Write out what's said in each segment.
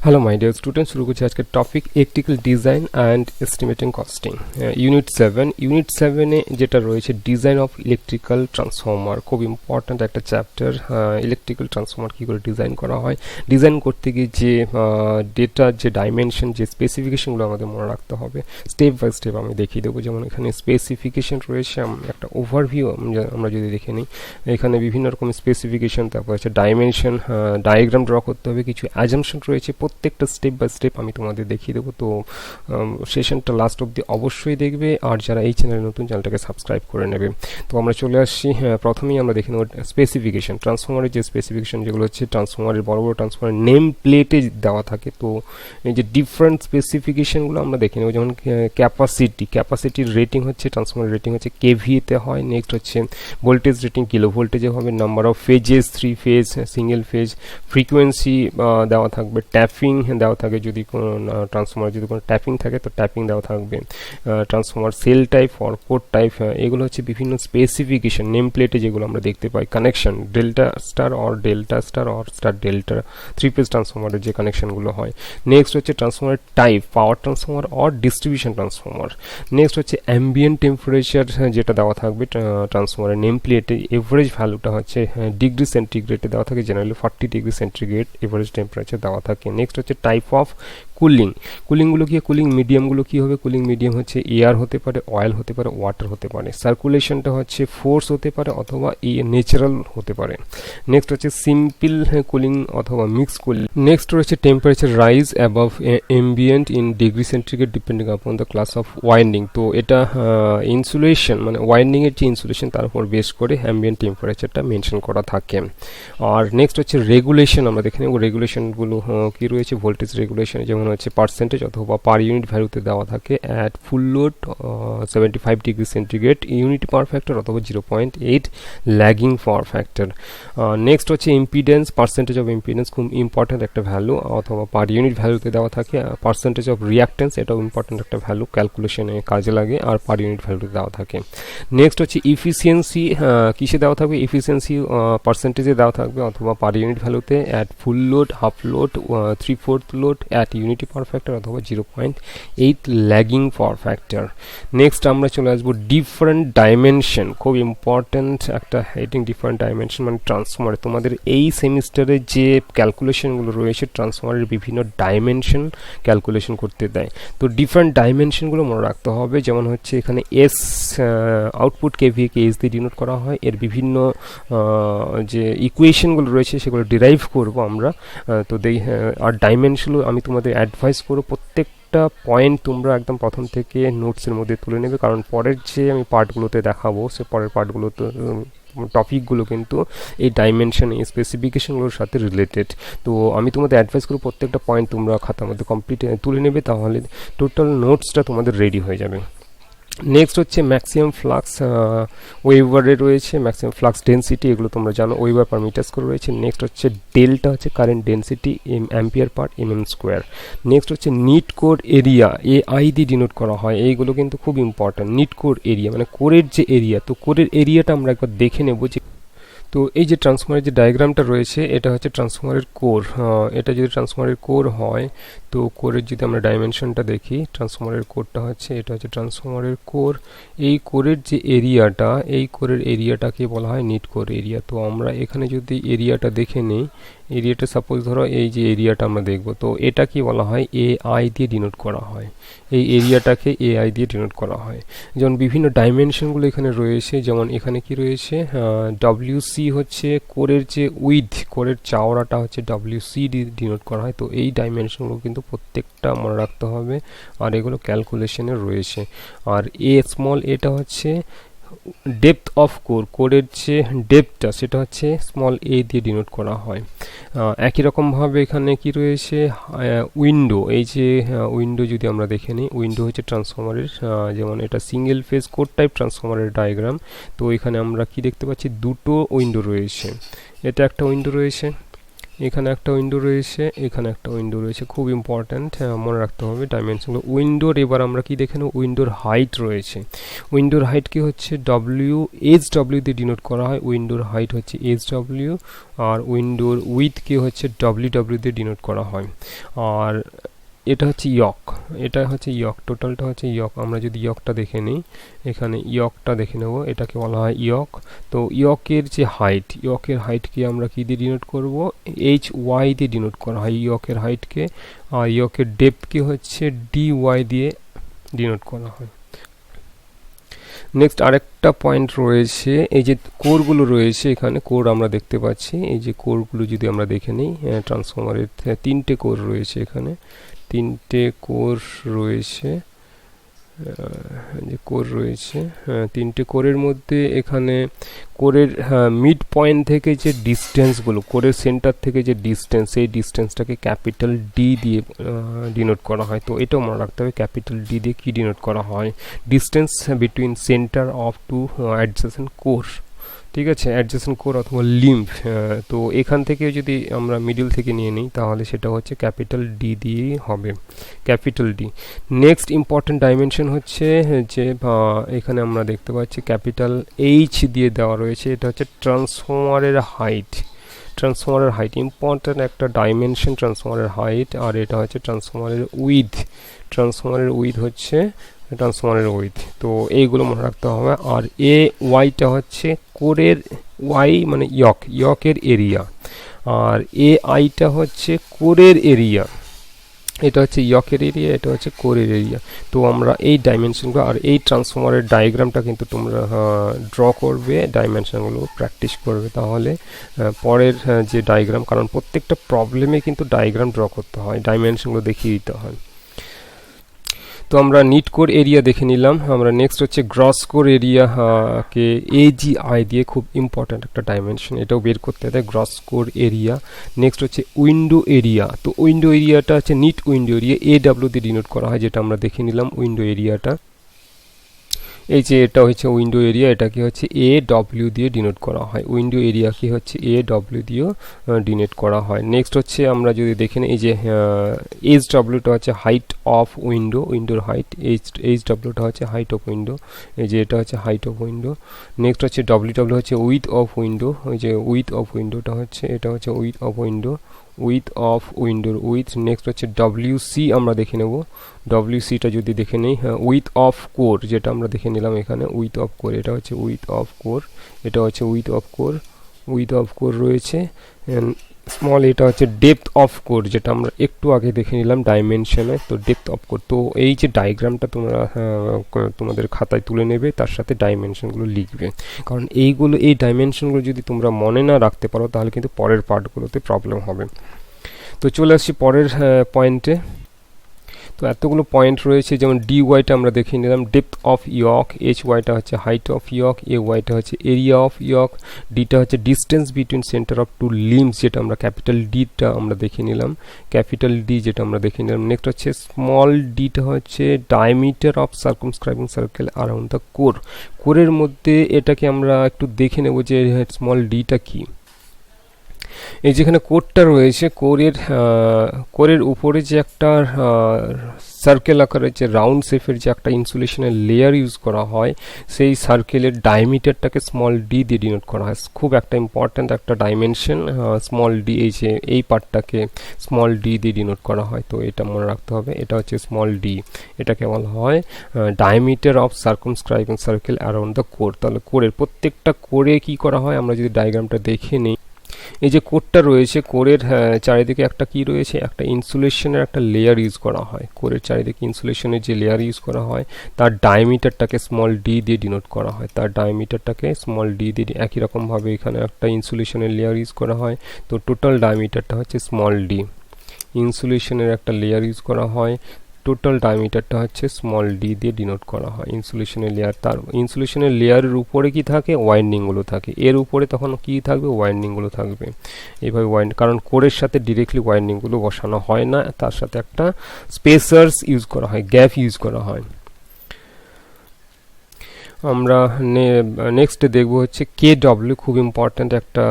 Hello my dear students, শুরু করছি আজকের topic electrical design and estimating costing. Unit 7 যেটা রয়েছে ডিজাইন অফ ইলেকট্রিক্যাল ট্রান্সফর্মার, খুব ইম্পর্ট্যান্ট একটা চ্যাপ্টার। ইলেকট্রিক্যাল ট্রান্সফর্মার কী করে ডিজাইন করা হয়, ডিজাইন করতে গিয়ে যে ডেটার যে ডাইমেনশন, যে স্পেসিফিকেশনগুলো আমাদের মনে রাখতে হবে, স্টেপ বাই স্টেপ আমি দেখিয়ে দেবো। যেমন এখানে স্পেসিফিকেশন রয়েছে, একটা ওভারভিউ আমরা যদি দেখে নিই, এখানে বিভিন্ন রকম স্পেসিফিকেশন, তারপর হচ্ছে ডাইমেনশন, ডায়াগ্রাম ড্র করতে হবে, কিছু অ্যাজাম্পশন রয়েছে, প্রত্যেকটা স্টেপ বাই স্টেপ আমি তোমাদের দেখিয়ে দেবো। তো সেশনটা লাস্ট অবধি অবশ্যই দেখবে, আর যারা এই চ্যানেলে নতুন, চ্যানেলটাকে সাবস্ক্রাইব করে নেবে। তো আমরা চলে আসছি, প্রথমেই আমরা দেখে নেব স্পেসিফিকেশন। ট্রান্সফর্মারের যে স্পেসিফিকেশন, যেগুলো হচ্ছে ট্রান্সফর্মারের বড় বড় ট্রান্সফর্মারের নেম প্লেটে দেওয়া থাকে। তো এই যে ডিফারেন্ট স্পেসিফিকেশনগুলো আমরা দেখে নেব। যেমন ক্যাপাসিটির রেটিং হচ্ছে, ট্রান্সফর্মারের রেটিং হচ্ছে কেভিতে হয়। নেক্সট হচ্ছে ভোল্টেজ রেটিং কিলো ভোল্টেজে হবে। Number of phases, 3 phase, single phase, frequency দেওয়া থাকবে, ট্যাপিং দেওয়া থাকে, যদি কোনো ট্রান্সফর্মার যদি কোনো ট্যাপিং থাকে তো ট্যাপিং দেওয়া থাকবে, transformer shell type or core type, এগুলো হচ্ছে বিভিন্ন স্পেসিফিকেশন নেম প্লেটে যেগুলো আমরা দেখতে পাই। Connection delta star or star delta, 3 phase ট্রান্সফর্মারের যে কানেকশনগুলো হয়। নেক্সট হচ্ছে transformer type, power transformer or distribution transformer. Next হচ্ছে অ্যাম্বিয়েন্ট টেম্পারেচার, যেটা দেওয়া থাকবে ট্রান্সফর্মারের নেম প্লেটে। এভারেজ ভ্যালুটা হচ্ছে ডিগ্রি সেন্টিগ্রেডে দেওয়া থাকে, generally 40 degree centigrade average temperature দেওয়া থাকে। নেক্সট হচ্ছে টাইপ অফ কুলিংগুলো কি, কুলিং মিডিয়ামগুলো কি হবে, কুলিং মিডিয়াম হচ্ছে এয়ার হতে পারে, অয়েল হতে পারে, ওয়াটার হতে পারে। সার্কুলেশনটা হচ্ছে ফোর্স হতে পারে অথবা ন্যাচারাল হতে পারে। নেক্সট হচ্ছে সিম্পল কুলিং অথবা মিক্স কুলিং। নেক্সট রয়েছে temperature rise above ambient in degree centigrade depending upon the class of winding. তো এটা ইনসুলেশন, মানে ওয়াইন্ডিংয়ের যে ইনসুলেশন তার উপর বেস করে অ্যাম্বিয়েন্ট টেম্পারেচারটা মেনশন করা থাকে। আর নেক্সট হচ্ছে রেগুলেশন, আমরা দেখে নেব রেগুলেশনগুলো কি রয়েছে। ভোল্টেজ রেগুলেশন যেমন হচ্ছে পার্সেন্টেজ অথবা পার ইউনিট ভ্যালুতে দেওয়া থাকে। At full load 75 degree centigrade unit power factor অথবা 0.8 ল্যাগিং পাওয়ার ফ্যাক্টর। নেক্সট হচ্ছে ইম্পিডেন্স, পার্সেন্টেজ অফ ইম্পিডেন্স, খুব ইম্পর্ট্যান্ট একটা ভ্যালু, অথবা পার ইউনিট ভ্যালুতে দেওয়া থাকে। পার্সেন্টেজ অফ রিয়াক্টেন্স, এটাও ইম্পর্ট্যান্ট একটা ভ্যালু, ক্যালকুলেশনে কাজে লাগে, আর পার ইউনিট ভ্যালুতে দেওয়া থাকে। নেক্সট হচ্ছে ইফিসিয়েন্সি, কিসে দেওয়া থাকবে, ইফিসিয়েন্সি পার্সেন্টেজে দেওয়া থাকবে অথবা পার ইউনিট ভ্যালুতে। At full load, half load, 3/4 load, at unity power factor অথবা 0.8 ল্যাগিং পাওয়ার ফ্যাক্টর। নেক্সট আমরা চলে আসবো ডিফারেন্ট ডাইমেনশন, খুব ইম্পর্ট্যান্ট একটা হেডিং, ডিফারেন্ট ডাইমেনশন মানে ট্রান্সফর্মারে তোমাদের এই সেমিস্টারে যে ক্যালকুলেশনগুলো রয়েছে, ট্রান্সফর্মারের বিভিন্ন ডাইমেনশন ক্যালকুলেশন করতে দেয়। তো ডিফারেন্ট ডাইমেনশনগুলো মনে রাখতে হবে। যেমন হচ্ছে এখানে এস, আউটপুট কেভিএকে এস দিয়ে ডিনোট করা হয়। এর বিভিন্ন যে ইকুয়েশনগুলো রয়েছে সেগুলো ডিরাইভ করব আমরা। তো আর ডাইমেনশনগুলো আমি তোমাদের অ্যাডভাইস করব প্রত্যেকটা পয়েন্ট তোমরা একদম প্রথম থেকে নোটসের মধ্যে তুলে নেবে, কারণ পরের যে আমি পার্টগুলোতে দেখাবো সে পরের পার্টগুলোতে টপিকগুলো কিন্তু এই ডাইমেনশন, এই স্পেসিফিকেশনগুলোর সাথে রিলেটেড। তো আমি তোমাদের অ্যাডভাইস করব প্রত্যেকটা পয়েন্ট তোমরা খাতার মধ্যে কমপ্লিট তুলে নেবে, তাহলে টোটাল নোটসটা তোমাদের রেডি হয়ে যাবে। নেক্সট হচ্ছে ম্যাক্সিমাম ফ্লাক্স, ওয়েভারে রয়েছে ম্যাক্সিমাম ফ্লাক্স ডেন্সিটি, এগুলো তোমরা জানো, ওয়েভার পার মিটার স্কোয়ার রয়েছে। নেক্সট হচ্ছে ডেল্টা হচ্ছে কারেন্ট ডেন্সিটি, অ্যাম্পিয়ার পার mm স্কোয়ার। নেক্সট হচ্ছে নিট কোর এরিয়া, AI দিয়ে ডিনোট করা হয়, এইগুলো কিন্তু খুব ইম্পর্ট্যান্ট। নিট কোর এরিয়া মানে কোরের যে এরিয়া, তো কোরের এরিয়াটা আমরা একবার দেখে নেব যে, তো এই যে ট্রান্সফর্মারের যে ডায়াগ্রামটা রয়েছে এটা হচ্ছে ট্রান্সফর্মারের কোর। এটা যদি ট্রান্সফর্মারের কোর হয়, তো কোরের যদি আমরা ডাইমেনশনটা দেখি, ট্রান্সফর্মারের কোরটা হচ্ছে, এটা হচ্ছে ট্রান্সফর্মারের কোর। এই কোরের যে এরিয়াটা, এই কোরের এরিয়াটাকে বলা হয় নিট কোর এরিয়া। তো আমরা এখানে যদি এরিয়াটা দেখে নিই, এরিয়াটা সাপোজ ধরো এই যে এরিয়াটা আমরা দেখব, তো এটা কি বলা হয়, AI দিয়ে ডিনোট করা হয়। এই এরিয়াটাকে AI দিয়ে ডিনোট করা হয়। যেমন বিভিন্ন ডাইমেনশনগুলো এখানে রয়েছে, যেমন এখানে কি রয়েছে, WC হচ্ছে কোরের যে উইথ, কোরের চাওড়াটা হচ্ছে WC দিয়ে ডিনোট করা হয়। তো এই ডাইমেনশনগুলো কিন্তু প্রত্যেকটা মনে রাখতে হবে, আর এগুলো ক্যালকুলেশনে রয়েছে। আর স্মল এটা হচ্ছে ডেপথ অফ কোরের যে ডেপথটা, সেটা হচ্ছে স্মল a দিয়ে ডিনোট করা হয়। একই রকমভাবে এখানে কি রয়েছে, উইন্ডো, এই যে উইন্ডো যদি আমরা দেখে নিই, উইন্ডো হচ্ছে ট্রান্সফর্মারের, যেমন এটা সিঙ্গেল ফেজ কোড টাইপ ট্রান্সফর্মারের ডায়াগ্রাম। তো এখানে আমরা কি দেখতে পাচ্ছি, দুটো উইন্ডো রয়েছে, এটা একটা উইন্ডো রয়েছে, এখানে একটা উইন্ডো রয়েছে, এখানে একটা উইন্ডো রয়েছে, খুব ইম্পর্ট্যান্ট, মনে রাখতে হবে ডাইমেনশনগুলো। উইন্ডোর এবার আমরা কি দেখে নেব, উইন্ডোর হাইট রয়েছে। উইন্ডোর হাইট কি হচ্ছে এইচডব্লিউ দিয়ে ডিনোট করা হয়, উইন্ডোর হাইট হচ্ছে এইচডব্লিউ। আর উইন্ডোর উইথ কি হচ্ছে ডব্লিউ দিয়ে ডিনোট করা হয়। আর এটা হচ্ছে ইয়ক, এটা হচ্ছে ইয়ক, টোটালটা হচ্ছে ইয়ক। আমরা যদি ইয়কটা দেখে নিই, এখানে ইয়কটা দেখে নেব, এটাকে বলা হয় ইয়ক। তো ইয়কের যে হাইট, ইয়কের হাইটকে আমরা কি দিয়ে ডিনোট করব, এইচ ওয়াই দিয়ে ডিনোট করা হয় ইয়কের হাইটকে। আর ইয়কের ডেপথ কি হচ্ছে ডি ওয়াই দিয়ে ডিনোট করা হয়। নেক্সট আরেকটা পয়েন্ট রয়েছে, এই যে কোরগুলো রয়েছে, এখানে কোর আমরা দেখতে পাচ্ছি। এই যে কোরগুলো যদি আমরা দেখে নিই, ট্রান্সফরমারের 3টে কোর রয়েছে, এখানে 3টে কোর রয়েছে, যে কোর রয়েছে 3টে কোরের মধ্যে এখানে কোরের মিড পয়েন্ট থেকে যে ডিস্টেন্সগুলো, কোরের সেন্টার থেকে যে ডিস্টেন্স, সেই ডিস্টেন্সটাকে ক্যাপিটাল ডি দিয়ে ডিনোট করা হয়। তো এটাও মনে রাখতে হবে, ক্যাপিটাল ডি দিয়ে কী ডিনোট করা হয়, distance between centre of two adjacent core. ঠিক আছে, অ্যাডজেসেন্ট কোর অথবা লিম্ব। তো এখান থেকে যদি আমরা মিডল থেকে নিয়ে নিই, তাহলে সেটা হচ্ছে ক্যাপিটাল ডি দিয়েই হবে, capital D. Next important dimension হচ্ছে যে এখানে আমরা দেখতে পাচ্ছি ক্যাপিটাল এইচ দিয়ে দেওয়া রয়েছে, এটা হচ্ছে ট্রান্সফরমারের হাইট। ট্রান্সফরমারের হাইট ইম্পর্টেন্ট একটা ডাইমেনশন, ট্রান্সফরমারের হাইট। আর এটা হচ্ছে ট্রান্সফরমারের উইথ, ট্রান্সফরমারের উইথ হচ্ছে ট্রান্সফরমারের উইথ। তো এইগুলো মনে রাখতে হবে। আর এ ওয়াইটা হচ্ছে কোরের ওয়াই মানে ইয়কের এরিয়া। আর এ আইটা হচ্ছে কোরের এরিয়া, এটা হচ্ছে ইয়কের এরিয়া, এটা হচ্ছে কোরের এরিয়া। তো আমরা এই ডাইমেনশনগুলো আর এই ট্রান্সফরমারের ডায়াগ্রামটা কিন্তু তোমরা ড্র করবে, ডাইমেনশনগুলো প্র্যাকটিস করবে, তাহলে পরের যে ডায়াগ্রাম, কারণ প্রত্যেকটা প্রবলেমে কিন্তু ডায়াগ্রাম ড্র করতে হয়, ডাইমেনশনগুলো দেখিয়ে দিতে হয়। তো আমরা নিট কোর এরিয়া দেখে নিলাম। আমরা নেক্সট হচ্ছে গ্রস কোর এরিয়া কে এজিআই দিয়ে, খুব ইম্পর্ট্যান্ট একটা ডাইমেনশন, এটাও বের করতে হয়, গ্রস কোর এরিয়া। নেক্সট হচ্ছে উইন্ডো এরিয়া। তো উইন্ডো এরিয়াটা হচ্ছে নিট উইন্ডো এরিয়া, এডব্লিউ দিয়ে ডিনোট করা হয়, যেটা আমরা দেখে নিলাম উইন্ডো এরিয়াটা। এই যে এটা হচ্ছে উইন্ডো এরিয়া, এটাকে হচ্ছে এ ডব্লিউ দিয়ে ডিনোট করা হয়, উইন্ডো এরিয়া কি হচ্ছে এ ডব্লিউ দিয়েও ডিনোট করা হয়। নেক্সট হচ্ছে আমরা যদি দেখেন, এই যে এইচ ডব্লিউটা হচ্ছে হাইট অফ উইন্ডো, উইন্ডোর হাইট, এইচ ডব্লিউটা হচ্ছে হাইট অফ উইন্ডো, এই যে এটা হচ্ছে হাইট অফ উইন্ডো। নেক্সট হচ্ছে ডব্লিউ ডব্লিউ হচ্ছে উইথ অফ উইন্ডো, ওই যে উইথ অফ উইন্ডোটা হচ্ছে, এটা হচ্ছে with of window, with of উইন্ডোর উইথ। নেক্সট হচ্ছে ডব্লিউসি আমরা দেখে নেব, ডব্লিউসিটা যদি দেখে নেই, উইথ অফ কোর, যেটা আমরা দেখে নিলাম এখানে উইথ অফ কোর, এটা হচ্ছে উইথ অফ কোর, এটা হচ্ছে with of core, with of core রয়েছে। স্মল এটা হচ্ছে ডেপথ অফ কোর, যেটা আমরা একটু আগে দেখে নিলাম ডাইমেনশনে। তো ডেপথ অফ কোর, তো এই যে ডায়াগ্রামটা তোমরা তোমাদের খাতায় তুলে নেবে, তার সাথে ডাইমেনশনগুলো লিখবে, কারণ এইগুলো, এই ডাইমেনশনগুলো যদি তোমরা মনে না রাখতে পারো, তাহলে কিন্তু পরের পার্টগুলোতে প্রবলেম হবে। তো চলে আসছি পরের পয়েন্টে। তো এতগুলো পয়েন্ট রয়েছে, যেমন ডি ওয়াইটা আমরা দেখে নিলাম, ডেপথ অফ ইয়ক, এইচ ওয়াইটা হচ্ছে হাইট অফ ইয়ক, এ ওয়াইটা হচ্ছে এরিয়া অফ ইয়ক, ডিটা হচ্ছে distance between centre of two limbs, যেটা আমরা ক্যাপিটাল ডিটা আমরা দেখে নিলাম, ক্যাপিটাল ডি যেটা আমরা দেখে নিলাম। নেক্সট হচ্ছে স্মল ডিটা হচ্ছে diameter of circumscribing circle around the core. কোরের মধ্যে এটাকে আমরা একটু দেখে নেব যে স্মল ডিটা কি। এই যেখানে কোরটা রয়েছে, কোরের উপরে যে একটা সার্কেল আকারের যে রাউন্ড শেপের যে একটা ইনসুলেশনের লেয়ার ইউজ করা হয়, সেই সার্কেলের ডায়ামিটারটাকে স্মল ডি দিয়ে ডিনোট করা হয়। খুব একটা ইম্পর্ট্যান্ট একটা ডাইমেনশন স্মল ডি, এই যে এই পার্টটাকে স্মল ডি দিয়ে ডিনোট করা হয়। তো এটা মনে রাখতে হবে, এটা হচ্ছে স্মল ডি, এটাকে বলা হয় diameter of circumscribing circle around the core. তাহলে কোরের প্রত্যেকটা কোরে কি করা হয়, আমরা যদি ডায়াগ্রামটা দেখে নিই, এই যে কোরটা রয়েছে, কোরের চারিদিকে একটা কি রয়েছে, একটা ইনসুলেশনের একটা লেয়ার ইউজ করা হয়। কোরের চারিদিকে ইনসুলেশনের যে লেয়ার ইউজ করা হয়, তার ডায়ামিটারটাকে স্মল ডি দিয়ে ডিনোট করা হয়, তার ডায়ামিটারটাকে স্মল ডি দিয়ে। একই রকমভাবে এখানে একটা ইনসুলেশনের লেয়ার ইউজ করা হয়, তো টোটাল ডায়ামিটারটা হচ্ছে স্মল ডি। ইনসুলেশনের একটা লেয়ার ইউজ করা হয়, টোটাল ডায়ামিটারটা হচ্ছে স্মল ডি দিয়ে ডিনোট করা হয়। ইনসুলেশনের লেয়ার, তার ইনসুলেশনের লেয়ারের উপরে কি থাকে, ওয়াইন্ডিংগুলো থাকে, এর উপরে তখন কি থাকবে, ওয়াইন্ডিংগুলো থাকবে। এইভাবে কারণ কোরের সাথে ডিরেক্টলি ওয়াইন্ডিংগুলো বসানো হয় না, তার সাথে একটা স্পেসার্স ইউজ করা হয়, গ্যাপ ইউজ করা হয়। আমরা নেক্সট দেখব হচ্ছে কে ডব্লিউ, খুব ইম্পর্ট্যান্ট একটা,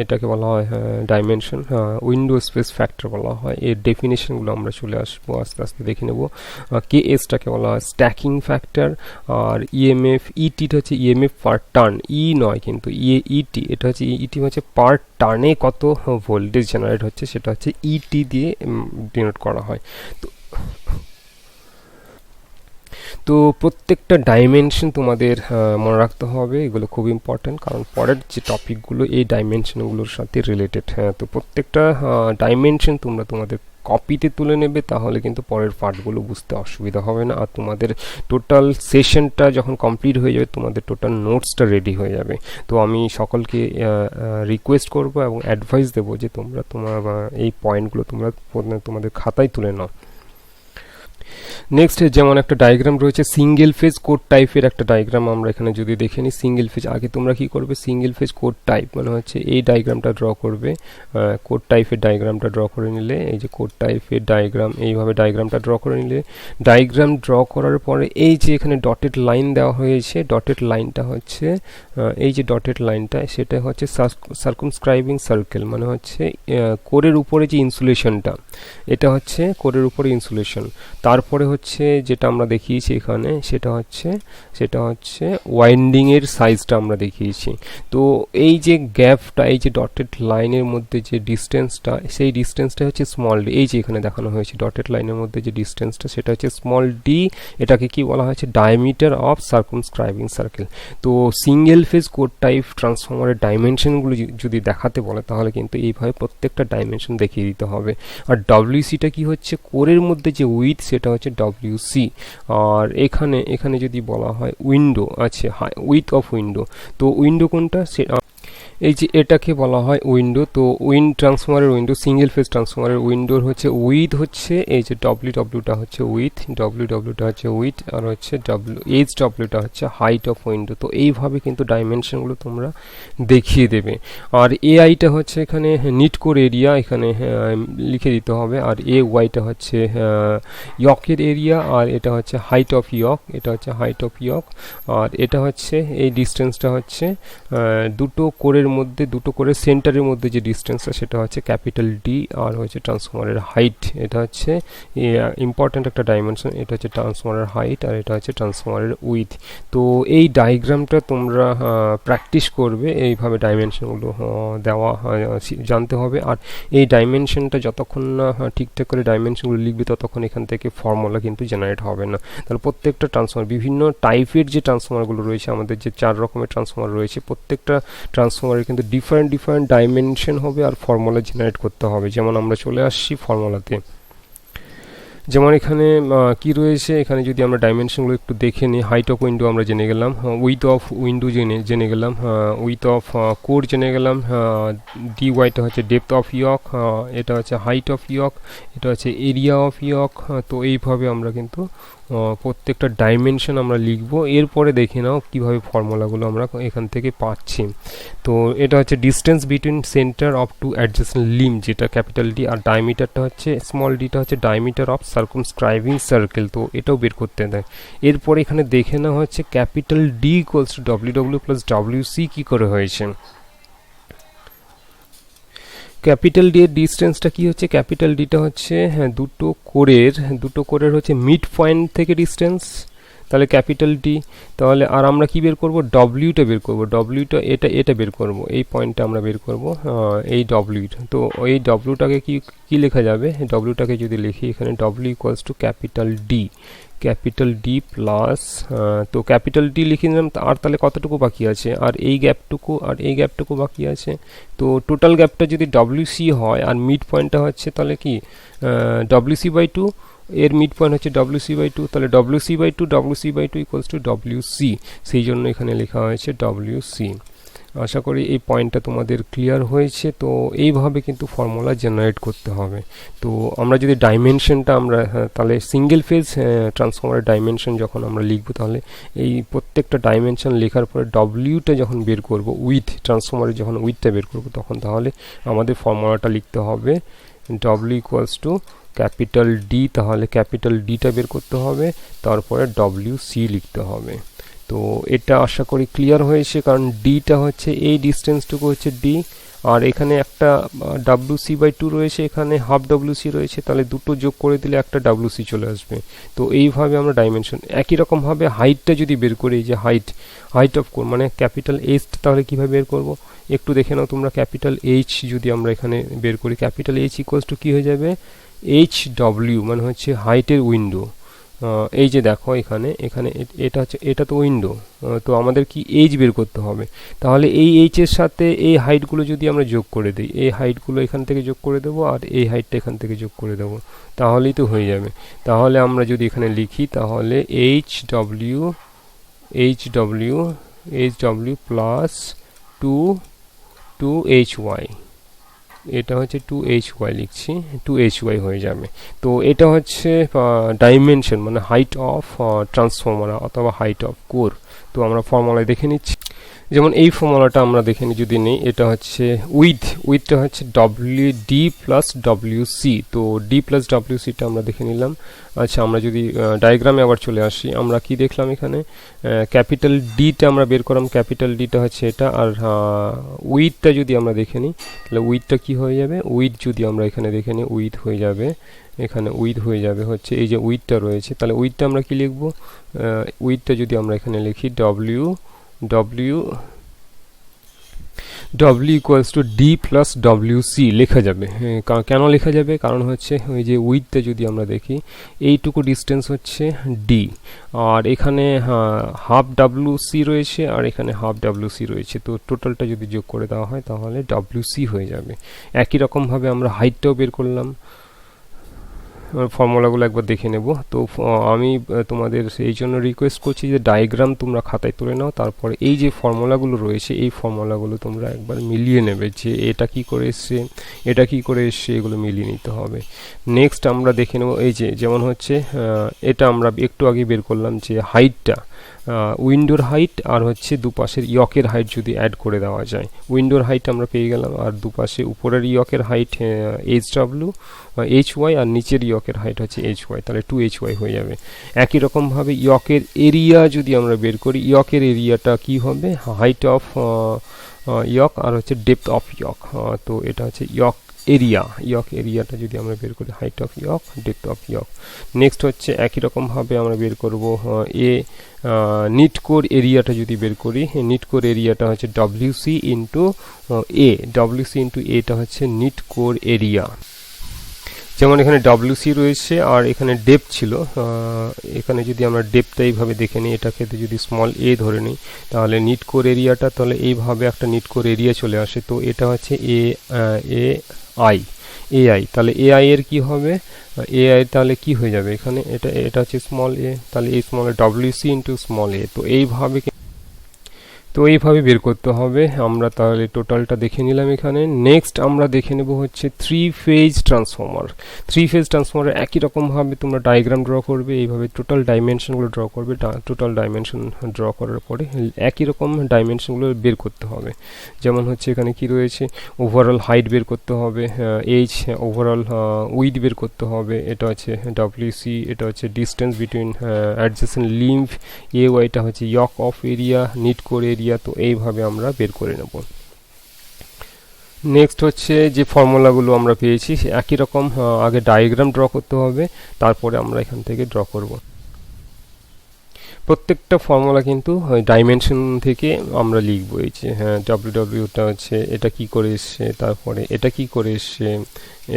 এটাকে বলা হয় ডাইমেনশন, উইন্ডো স্পেস ফ্যাক্টর বলা হয়। এর ডেফিনেশনগুলো আমরা চলে আসবো, আস্তে আস্তে দেখে নেব। কে এসটাকে বলা হয় স্ট্যাকিং ফ্যাক্টর, আর ইএমএফ, ইটিটা হচ্ছে ইএমএফ পার টার্ন, ই নয় কিন্তু ইটি, এটা হচ্ছে ইটি হচ্ছে পার টার্নে কত ভোল্টেজ জেনারেট হচ্ছে সেটা হচ্ছে ইটি দিয়ে ডিনোট করা হয়। তো প্রত্যেকটা ডাইমেনশন তোমাদের মনে রাখতে হবে, এগুলো খুব ইম্পর্ট্যান্ট, কারণ পরের যে টপিকগুলো এই ডাইমেনশনগুলোর সাথে রিলেটেড। হ্যাঁ, তো প্রত্যেকটা ডাইমেনশন তোমরা তোমাদের কপিতে তুলে নেবে, তাহলে কিন্তু পরের পার্টগুলো বুঝতে অসুবিধা হবে না। আর তোমাদের টোটাল সেশনটা যখন কমপ্লিট হয়ে যাবে, তোমাদের টোটাল নোটসটা রেডি হয়ে যাবে। তো আমি সকলকে রিকোয়েস্ট করব এবং অ্যাডভাইস দেবো যে তোমরা এই পয়েন্টগুলো তোমরা তোমাদের খাতায় তুলে নাও। নেক্সট যেমন একটা ডায়াগ্রাম রয়েছে সিঙ্গেল ফেজ কোড টাইপের একটা ডায়াগ্রাম, আমরা এখানে যদি দেখে নিই সিঙ্গেল ফেজ। আগে তোমরা কি করবে, সিঙ্গেল ফেজ কোড টাইপ মানে হচ্ছে এই ডায়াগ্রামটা ড্র করবে, কোড টাইপের ডায়াগ্রামটা ড্র করে নিলে, এই যে কোড টাইপের ডায়াগ্রাম, এইভাবে ডায়াগ্রামটা ড্র করে নিলে, ডায়াগ্রাম ড্র করার পরে এই যে এখানে ডটেড লাইন দেওয়া হয়েছে, ডটেড লাইনটা হচ্ছে এই যে ডটেড লাইনটা, সেটা হচ্ছে সার্কামস্ক্রাইবিং সার্কেল, মানে হচ্ছে কোরের উপরে যে ইনসুলেশনটা, এটা হচ্ছে কোরের উপরে ইনসুলেশন। তারপরে হচ্ছে যেটা আমরা দেখিয়েছি এখানে, সেটা হচ্ছে ওয়াইন্ডিং এর সাইজটা আমরা দেখিয়েছি। তো এই যে গ্যাপটা, এই যে ডটেড লাইনের মধ্যে যে ডিস্টেন্সটা, সেই ডিস্টেন্সটা হচ্ছে স্মল ডি। এই যে এখানে দেখানো হয়েছে ডটেড লাইনের মধ্যে যে ডিস্টেন্সটা, সেটা হচ্ছে স্মল ডি। এটাকে কি বলা হয়েছে, ডায়ামিটার অফ সার্কামস্ক্রাইবিং সার্কেল। তো সিঙ্গেল ফেজ কোড টাইপ ট্রান্সফর্মারের ডাইমেনশনগুলো যদি দেখাতে বলে, তাহলে কিন্তু এইভাবে প্রত্যেকটা ডাইমেনশন দেখিয়ে দিতে হবে। আর ডব্লিউসিটা কি হচ্ছে, কোরের মধ্যে যে উইথ, সেটা হচ্ছে ডব্লিউসি। আর এখানে যদি বলা হয় উইন্ডো আছে, উইথ অফ উইন্ডো, তো উইন্ডো কোনটা, এই যে এটাকে বলা হয় উইন্ডো। তো ট্রান্সফর্মারের উইন্ডো, সিঙ্গেল ফেজ ট্রান্সফর্মারের উইন্ডোর হচ্ছে উইথ হচ্ছে এই যে ডব্লিউটা হচ্ছে উইথ, ডব্লিউটা হচ্ছে উইথ, আর হচ্ছে ডব্লিউটা হচ্ছে হাইট অফ উইন্ডো। তো এইভাবে কিন্তু ডাইমেনশনগুলো তোমরা দেখিয়ে দেবে। আর এআইটা হচ্ছে এখানে নিট কোর এরিয়া, এখানে লিখে দিতে হবে। আর ওয়াইটা হচ্ছে ইয়কের এরিয়া, আর এটা হচ্ছে হাইট অফ ইয়ক, এটা হচ্ছে হাইট অফ ইয়ক। আর এটা হচ্ছে এই ডিস্টেন্সটা হচ্ছে দুটো কোরের মধ্যে, দুটো কোরের সেন্টারের মধ্যে যে ডিস্টেন্সটা, সেটা হচ্ছে ক্যাপিটাল ডি। আর হচ্ছে ট্রান্সফর্মারের হাইট, এটা হচ্ছে ইম্পর্ট্যান্ট একটা ডাইমেনশন, এটা হচ্ছে ট্রান্সফর্মারের হাইট, আর এটা হচ্ছে ট্রান্সফর্মারের উইথ। তো এই ডায়াগ্রামটা তোমরা প্র্যাকটিস করবে, এইভাবে ডাইমেনশনগুলো দেওয়া জানতে হবে। আর এই ডাইমেনশনটা যতক্ষণ না ঠিকঠাক করে ডাইমেনশনগুলো লিখবে, ততক্ষণ এখান থেকে ফর্মুলা কিন্তু জেনারেট হবে না। তাহলে প্রত্যেকটা ট্রান্সফর্মার, বিভিন্ন টাইপের যে ট্রান্সফর্মারগুলো রয়েছে, আমাদের যে 4 রকমের ট্রান্সফর্মার রয়েছে, প্রত্যেকটা ট্রান্সফর্মারের কিন্তু ডিফারেন্ট ডাইমেনশন হবে, আর ফর্মুলা জেনারেট করতে হবে। যেমন আমরা চলে আসছি ফর্মুলাতে, যেমন এখানে কি রয়েছে, এখানে যদি আমরা ডাইমেনশনগুলো একটু দেখে নিই, হাইট অফ উইন্ডো আমরা জেনে গেলাম, উইথ অফ উইন্ডো জেনে গেলাম, উইথ অফ কোর জেনে গেলাম, ডি ওয়াইটা হচ্ছে ডেপথ অফ ইয়ক, এটা হচ্ছে হাইট অফ ইয়ক, এটা হচ্ছে এরিয়া অফ ইয়ক। তো এইভাবে আমরা কিন্তু প্রত্যেকটা ডাইমেনশন আমরা লিখবো। এরপরে দেখে নাও কিভাবে ফর্মুলাগুলো আমরা এখান থেকে পাচ্ছি। তো এটা হচ্ছে distance between centre of two adjacent limb, যেটা ক্যাপিটাল ডি, আর ডায়ামিটারটা হচ্ছে স্মল ডিটা হচ্ছে ডায়ামিটার অফ সার্কামস্ক্রাইবিং সার্কেল। তো এটাও বের করতে দেয়। এরপরে এখানে দেখে নেওয়া হচ্ছে capital D equals to W plus WC কী করে হয়েছে। ক্যাপিটাল ডি এর ডিস্টেন্সটা কি হচ্ছে, ক্যাপিটাল ডিটা হচ্ছে দুটো কোরের হচ্ছে মিড পয়েন্ট থেকে ডিস্টেন্স, তাহলে ক্যাপিটাল ডি। তাহলে আর আমরা কি বের করব, ডব্লিউটা বের করব, ডব্লিউটা এটা বের করব, এই পয়েন্টটা আমরা বের করব, এই ডব্লিউ। তো এই ডব্লিউটাকে কি লেখা যাবে, ডব্লিউটাকে যদি লিখি এখানে, W equals to capital D plus, তো ক্যাপিটাল ডি লিখে নিলাম। আর তাহলে কতটুকু বাকি আছে, আর এই গ্যাপটুকু বাকি আছে। তো টোটাল গ্যাপটা যদি ডব্লিউসি হয়, আর মিড পয়েন্টটা হচ্ছে তাহলে কি ডব্লিউসি বাই 2, এর মিড পয়েন্ট হচ্ছে ডব্লিউসি বাই 2, তাহলে W C by two equals two W C, সেই জন্য এখানে লেখা হয়েছে ডব্লিউসি। আশা করি এই পয়েন্টটা তোমাদের ক্লিয়ার হয়েছে। তো এইভাবে কিন্তু ফর্মুলা জেনারেট করতে হবে। তো আমরা যদি ডাইমেনশনটা আমরা তাহলে সিঙ্গেল ফেজ ট্রান্সফর্মারের ডাইমেনশন যখন আমরা লিখব, তাহলে এই প্রত্যেকটা ডাইমেনশন লেখার পরে ডব্লিউটা যখন বের করব, উইথ ট্রান্সফর্মারের যখন উইথটা বের করব, তখন তাহলে আমাদের ফর্মুলাটা লিখতে হবে W equals to capital D, তাহলে ক্যাপিটাল ডিটা বের করতে হবে, তারপরে ডব্লিউ সি লিখতে হবে। তো তো এটা আশা করি ক্লিয়ার হয়েছে, কারণ ডিটা হচ্ছে এই ডিস্টেন্সটুকু হচ্ছে ডি, আর এখানে একটা WC/2 রয়েছে, এখানে হাফ WC রয়েছে, তাহলে দুটো যোগ করে দিলে একটা WC চলে আসবে। তো এইভাবে আমরা ডাইমেনশন, একই রকমভাবে হাইটটা যদি বের করি, এই যে হাইট অফ কোর মানে ক্যাপিটাল এইচ, তাহলে কীভাবে বের করব একটু দেখে নাও তোমরা। ক্যাপিটাল এইচ যদি আমরা এখানে বের করি, ক্যাপিটাল এইচ ইকুয়ালস টু কী হয়ে যাবে, HW মানে হচ্ছে হাইটের উইন্ডো। এই যে দেখো এখানে এটা হচ্ছে, এটা তো উইন্ডো, তো আমাদের কি এইচ বের করতে হবে। তাহলে এই এইচের সাথে এই হাইটগুলো যদি আমরা যোগ করে দিই, এই হাইটগুলো এখান থেকে যোগ করে দেবো, আর এই হাইটটা এখান থেকে যোগ করে দেবো, তাহলেই তো হয়ে যাবে। তাহলে আমরা যদি এখানে লিখি, তাহলে HW প্লাস 2HY, এটা হচ্ছে 2HY লিখছি, 2HY হয়ে যাবে। তো এটা হচ্ছে ডাইমেনশন মানে হাইট অফ ট্রান্সফর্মার অথবা হাইট অফ কোর। তো আমরা ফর্মুলায় দেখে নিচ্ছি, যেমন এই ফর্মুলাটা আমরা দেখে নিই যদি নেই, এটা হচ্ছে উইথটা হচ্ছে ডি প্লাস WC। তো ডি প্লাস WCটা আমরা দেখে নিলাম। আচ্ছা, আমরা যদি ডায়াগ্রামে আবার চলে আসি, আমরা কি দেখলাম এখানে, ক্যাপিটাল ডিটা আমরা বের করলাম, ক্যাপিটাল ডিটা হচ্ছে এটা, আর উইথটা যদি আমরা দেখে নিই, তাহলে উইথটা কি হয়ে যাবে, উইথ যদি আমরা এখানে দেখে নিই, উইথ হয়ে যাবে, এখানে উইথ হয়ে যাবে হচ্ছে এই যে উইথটা রয়েছে, তাহলে উইথটা আমরা কি লিখবো, উইথটা যদি আমরা এখানে লিখি W equals to D plus WC লেখা যাবে। কেন লেখা যাবে, কারণ হচ্ছে ওই যে উইথটা যদি আমরা দেখি, এইটুকু ডিস্টেন্স হচ্ছে ডি, আর এখানে হাফ WC রয়েছে, আর এখানে হাফ WC রয়েছে, তো টোটালটা যদি যোগ করে দেওয়া হয় তাহলে WC হয়ে যাবে। একই রকমভাবে আমরা হাইটটাও বের করলাম, ফর্মুলাগুলো একবার দেখে নেব। তো আমি তোমাদের এই জন্য রিকোয়েস্ট করছি যে ডায়াগ্রাম তোমরা খাতায় তুলে নাও, তারপরে এই যে ফর্মুলাগুলো রয়েছে এই ফর্মুলাগুলো তোমরা একবার মিলিয়ে নেবে, যে এটা কি করে এসছে, এটা কি করে এসছে, এগুলো মিলিয়ে নিতে হবে। নেক্সট আমরা দেখে নেব, এই যে যেমন হচ্ছে এটা আমরা একটু আগে বের করলাম যে হাইটটা, উইন্ডোর হাইট আর হচ্ছে দুপাশের ইয়কের হাইট যদি অ্যাড করে দেওয়া যায়, উইন্ডোর হাইট আমরা পেয়ে গেলাম, আর দুপাশে উপরের ইয়কের হাইট HY, আর নিচের ইয়কের হাইট হচ্ছে HY, তাহলে 2HY হয়ে যাবে। একই রকমভাবে ইয়কের এরিয়া যদি আমরা বের করি, ইয়কের এরিয়াটা কি হবে, হাইট অফ ইয়ক আর হচ্ছে ডেপথ অফ ইয়ক, তো এটা হচ্ছে ইয়ক এরিয়াটা যদি আমরা বের করি, height of yoke, depth of yoke. Next হচ্ছে একই রকমভাবে আমরা বের করব নিট কোর এরিয়াটা যদি বের করি, নিট কোর এরিয়াটা হচ্ছে WC ইন্টু এটা হচ্ছে নিট কোর এরিয়া। যেমন এখানে WC রয়েছে আর এখানে ডেপথ ছিল, এখানে যদি আমরা ডেপথটা এইভাবে দেখে নিই, এটাকে যদি স্মল a ধরে নিই, তাহলে নিট কোর এরিয়াটা তাহলে এইভাবে একটা নিট কোর এরিয়া চলে আসে। তো এটা হচ্ছে AI, তাহলে AI এর কি হবে, AI তাহলে কি হয়ে যাবে এখানে, এটা হচ্ছে স্মল a, তাহলে এই small WC into small a। তো এইভাবে বের করতে হবে। আমরা তাহলে টোটালটা দেখে নিলাম এখানে। নেক্সট আমরা দেখে নেব হচ্ছে থ্রি ফেজ ট্রান্সফর্মারের একই রকমভাবে তোমরা ডায়াগ্রাম ড্র করবে, এইভাবে টোটাল ডাইমেনশনগুলো ড্র করবে। টোটাল ডাইমেনশন ড্র করার পরে একই রকম ডাইমেনশনগুলো বের করতে হবে। যেমন হচ্ছে এখানে কি রয়েছে, ওভারঅল হাইট বের করতে হবে, ওভারঅল উইথ বের করতে হবে, এটা হচ্ছে WC, এটা হচ্ছে ডিস্টেন্স বিটুইন অ্যাডজেসেন্ট লিম্ফ, AYটা হচ্ছে yoke of area, net core area. তো এইভাবে আমরা বের করে নেব। নেক্সট হচ্ছে যে ফর্মুলাগুলো আমরা পেয়েছি একই রকম, আগে ডায়াগ্রাম ড্র করতে হবে, তারপরে আমরা এখান থেকে ড্র করব। প্রত্যেকটা ফর্মুলা কিন্তু ডাইমেনশন থেকে আমরা লিখবো। এই যে WWটা হচ্ছে এটা কি করে এসছে, তারপরে এটা কি করে এসছে,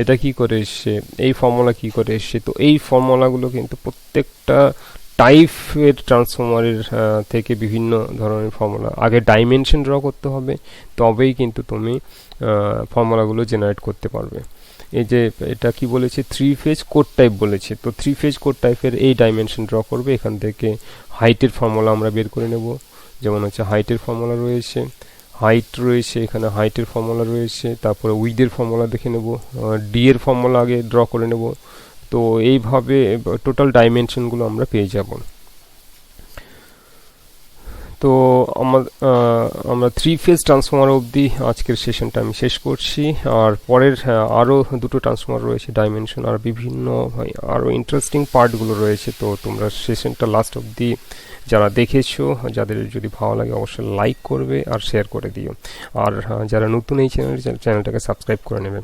এটা কি করে এসছে, এই ফর্মুলা কি করে এসছে। তো এই ফর্মুলাগুলো কিন্তু প্রত্যেকটা টাইপের ট্রান্সফর্মারের থেকে বিভিন্ন ধরনের ফর্মুলা, আগে ডাইমেনশন ড্র করতে হবে, তবেই কিন্তু তুমি ফর্মুলাগুলো জেনারেট করতে পারবে। এই যে এটা কি বলেছে, থ্রি ফেজ কোড টাইপ বলেছে, তো থ্রি ফেজ কোড টাইপের এই ডাইমেনশন ড্র করবে। এখান থেকে হাইটের ফর্মুলা আমরা বের করে নেব। যেমন হচ্ছে হাইটের ফর্মুলা রয়েছে, এখানে হাইটের ফর্মুলা রয়েছে, তারপরে উইথের ফর্মুলা দেখে নেব, ডি এর ফর্মুলা আগে ড্র করে নেব। তো এইভাবে টোটাল ডাইমেনশনগুলো আমরা পেয়ে যাব। তো আমরা 3 ফেজ ট্রান্সফর্মার অবধি আজকের সেশনটা আমি শেষ করছি। আর পরের আরও দুটো ট্রান্সফর্মার রয়েছে ডাইমেনশন আর বিভিন্ন আরও ইন্টারেস্টিং পার্টগুলো রয়েছে। তো তোমরা সেশনটা লাস্ট অবধি যারা দেখেছো, যাদের যদি ভালো লাগে অবশ্যই লাইক করবে আর শেয়ার করে দিও। আর যারা নতুন এই চ্যানেলটাকে সাবস্ক্রাইব করে নেবে।